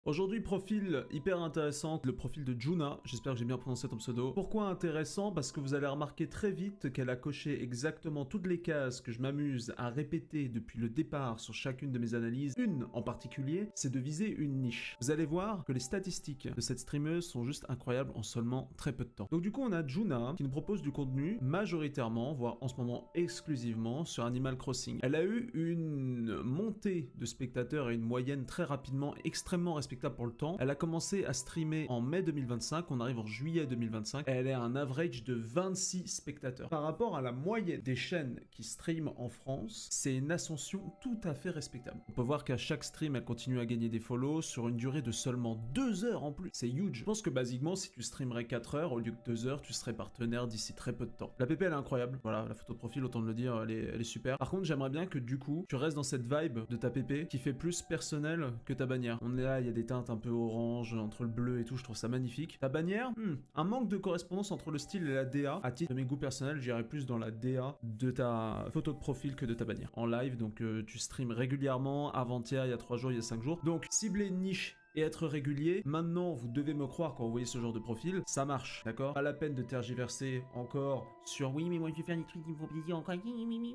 Aujourd'hui, profil hyper intéressant, le profil de Juna, j'espère que j'ai bien prononcé ton pseudo. Pourquoi intéressant? Parce que vous allez remarquer très vite qu'elle a coché exactement toutes les cases que je m'amuse à répéter depuis le départ sur chacune de mes analyses. Une en particulier, c'est de viser une niche. Vous allez voir que les statistiques de cette streameuse sont juste incroyables en seulement très peu de temps. Donc du coup, on a Juna qui nous propose du contenu majoritairement, voire en ce moment exclusivement, sur Animal Crossing. Elle a eu une montée de spectateurs et une moyenne très rapidement extrêmement respectable pour le temps. Elle a commencé à streamer en mai 2025, on arrive en juillet 2025, elle est à un average de 26 spectateurs. Par rapport à la moyenne des chaînes qui streament en France, c'est une ascension tout à fait respectable. On peut voir qu'à chaque stream, elle continue à gagner des follow sur une durée de seulement 2 heures en plus. C'est huge. Je pense que basiquement, si tu streamerais 4 heures au lieu que 2 heures, tu serais partenaire d'ici très peu de temps. La PP, elle est incroyable. Voilà, la photo de profil, autant de le dire, elle est super. Par contre, j'aimerais bien que du coup, tu restes dans cette vibe de ta PP qui fait plus personnel que ta bannière. On est là, il y a des teintes un peu orange, entre le bleu et tout, je trouve ça magnifique. Ta bannière, un manque de correspondance entre le style et la DA. À titre de mes goûts personnels, j'irais plus dans la DA de ta photo de profil que de ta bannière. En live, donc tu streams régulièrement, avant-hier, il y a 3 jours, il y a 5 jours. Donc, cibler une niche et être régulier, maintenant vous devez me croire quand vous voyez ce genre de profil, ça marche, d'accord? Pas la peine de tergiverser encore sur oui mais moi je vais faire des trucs qui me font plaisir encore,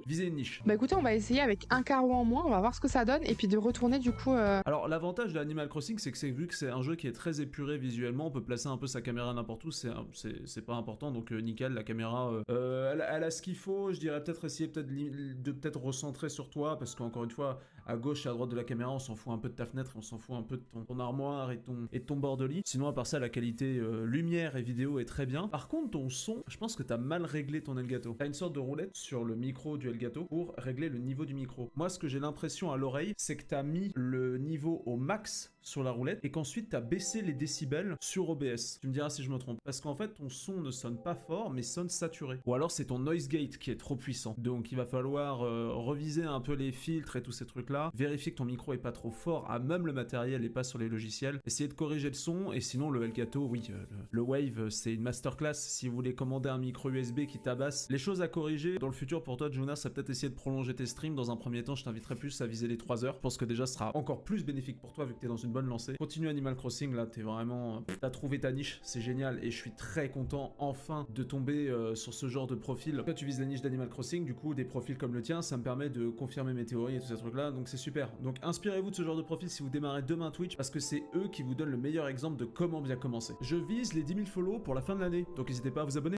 visez une niche. Bah écoutez, on va essayer avec un carreau en moins, on va voir ce que ça donne, et puis de retourner du coup... Alors l'avantage de Animal Crossing, c'est que vu que c'est un jeu qui est très épuré visuellement, on peut placer un peu sa caméra n'importe où, c'est pas important, donc nickel, la caméra, elle a ce qu'il faut, je dirais peut-être essayer de recentrer sur toi, parce qu'encore une fois, à gauche et à droite de la caméra, on s'en fout un peu de ta fenêtre, on s'en fout un peu de ton armoire et de ton bord de lit. Sinon, à part ça, la qualité lumière et vidéo est très bien. Par contre, ton son, je pense que t'as mal réglé ton Elgato. T'as une sorte de roulette sur le micro du Elgato pour régler le niveau du micro. Moi, ce que j'ai l'impression à l'oreille, c'est que t'as mis le niveau au max sur la roulette et qu'ensuite t'as baissé les décibels sur OBS. Tu me diras si je me trompe. Parce qu'en fait, ton son ne sonne pas fort, mais sonne saturé. Ou alors c'est ton noise gate qui est trop puissant. Donc il va falloir reviser un peu les filtres et tous ces trucs-là. Vérifier que ton micro est pas trop fort, à même le matériel et pas sur les logiciels. Essayez de corriger le son, et sinon le Elgato, oui, le Wave, c'est une masterclass. Si vous voulez commander un micro USB qui tabasse, les choses à corriger dans le futur pour toi, Juna, ça peut-être essayer de prolonger tes streams. Dans un premier temps, je t'inviterai plus à viser les 3 heures. Je pense que déjà, ce sera encore plus bénéfique pour toi vu que t'es dans une bonne lancée. Continue Animal Crossing, là, t'es vraiment... T'as trouvé ta niche, c'est génial, et je suis très content, enfin, de tomber sur ce genre de profil. Toi, tu vises la niche d'Animal Crossing, du coup, des profils comme le tien, ça me permet de confirmer mes théories et tous ces trucs-là, donc c'est super. Donc, inspirez-vous de ce genre de profil si vous démarrez demain Twitch, parce que c'est eux qui vous donnent le meilleur exemple de comment bien commencer. Je vise les 10 000 follow pour la fin de l'année, donc n'hésitez pas à vous abonner.